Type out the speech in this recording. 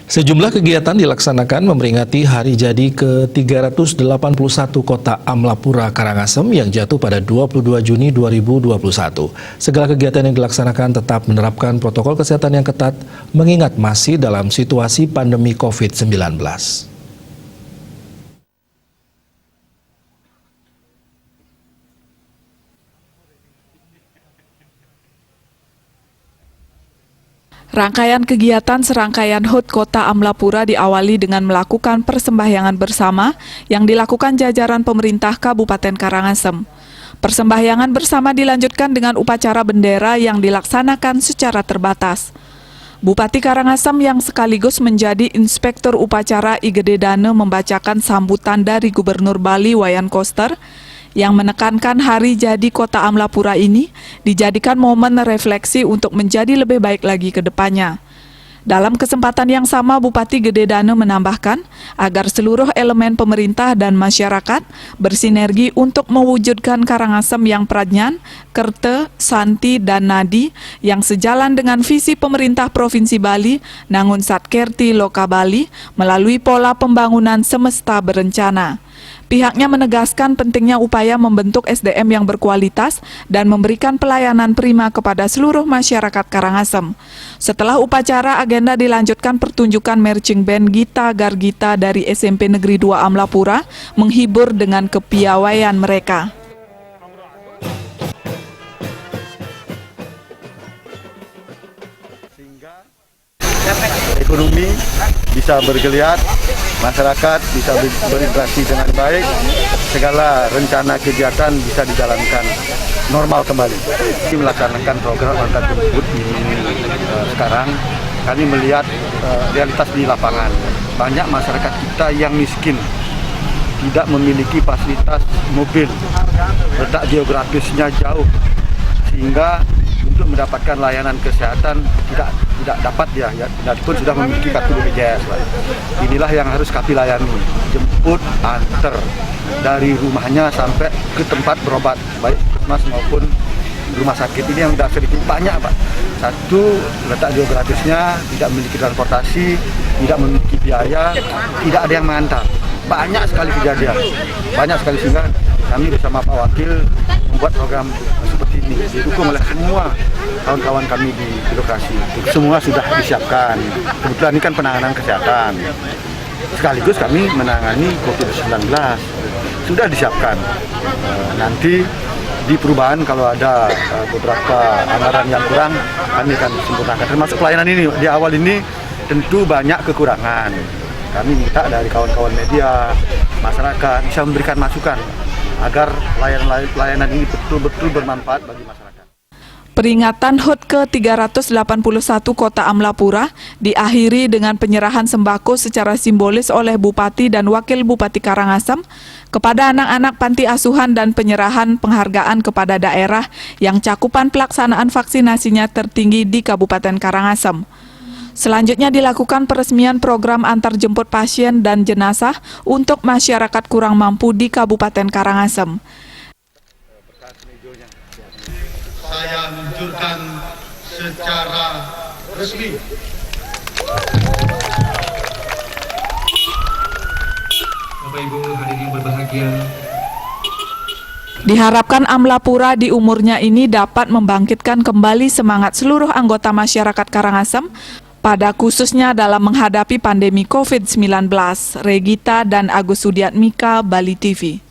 Sejumlah kegiatan dilaksanakan memperingati hari jadi ke-381 Kota Amlapura Karangasem yang jatuh pada 22 Juni 2021. Segala kegiatan yang dilaksanakan tetap menerapkan protokol kesehatan yang ketat, mengingat masih dalam situasi pandemi COVID-19. Rangkaian kegiatan serangkaian HUT Kota Amlapura diawali dengan melakukan persembahyangan bersama yang dilakukan jajaran pemerintah Kabupaten Karangasem. Persembahyangan bersama dilanjutkan dengan upacara bendera yang dilaksanakan secara terbatas. Bupati Karangasem yang sekaligus menjadi Inspektur Upacara I Gede Dane membacakan sambutan dari Gubernur Bali Wayan Koster yang menekankan hari jadi Kota Amlapura ini dijadikan momen refleksi untuk menjadi lebih baik lagi ke depannya. Dalam kesempatan yang sama, Bupati Gede Dane menambahkan agar seluruh elemen pemerintah dan masyarakat bersinergi untuk mewujudkan Karangasem yang pradnyan, kerte, santi, dan nadi yang sejalan dengan visi pemerintah Provinsi Bali, Nangun Satkerti Loka Bali, melalui pola pembangunan semesta berencana. Pihaknya menegaskan pentingnya upaya membentuk SDM yang berkualitas dan memberikan pelayanan prima kepada seluruh masyarakat Karangasem. Setelah upacara, agenda dilanjutkan pertunjukan marching band Gita Gargita dari SMP Negeri 2 Amlapura menghibur dengan kepiawaian mereka. Ekonomi bisa bergeliat, masyarakat bisa berinteraksi dengan baik, segala rencana kegiatan bisa dijalankan normal kembali. Melaksanakan program antar jemput ini sekarang, kami melihat realitas di lapangan. Banyak masyarakat kita yang miskin, tidak memiliki fasilitas mobil, letak geografisnya jauh, sehingga untuk mendapatkan layanan kesehatan tidak dapat ya, pun sudah memiliki kartu BPJS. Inilah yang harus kami layani, jemput antar dari rumahnya sampai ke tempat berobat, baik puskesmas maupun rumah sakit. Ini yang sudah sedikit banyak, Pak. Satu, letak geografisnya, tidak memiliki transportasi, tidak memiliki biaya, tidak ada yang mengantar. Banyak sekali kejadian, banyak sekali, sehingga kami bersama Pak Wakil membuat program seperti ini, didukung oleh semua kawan-kawan kami di birokrasi. Semua sudah disiapkan. Kebetulan ini kan penanganan kesehatan, sekaligus kami menangani COVID-19. Sudah disiapkan. Nanti di perubahan kalau ada beberapa anggaran yang kurang, kami akan sempurnakan. Termasuk pelayanan ini, di awal ini tentu banyak kekurangan. Kami minta dari kawan-kawan media, masyarakat bisa memberikan masukan agar layanan ini betul-betul bermanfaat bagi masyarakat. Peringatan HUT ke-381 Kota Amlapura diakhiri dengan penyerahan sembako secara simbolis oleh Bupati dan Wakil Bupati Karangasem kepada anak-anak panti asuhan dan penyerahan penghargaan kepada daerah yang cakupan pelaksanaan vaksinasinya tertinggi di Kabupaten Karangasem. Selanjutnya dilakukan peresmian program antar jemput pasien dan jenazah untuk masyarakat kurang mampu di Kabupaten Karangasem. Saya luncurkan secara resmi. Bapak Ibu hadirin yang berbahagia, diharapkan Amlapura di umurnya ini dapat membangkitkan kembali semangat seluruh anggota masyarakat Karangasem pada khususnya dalam menghadapi pandemi COVID-19. Regita dan Agus Sudiatmika, Bali TV.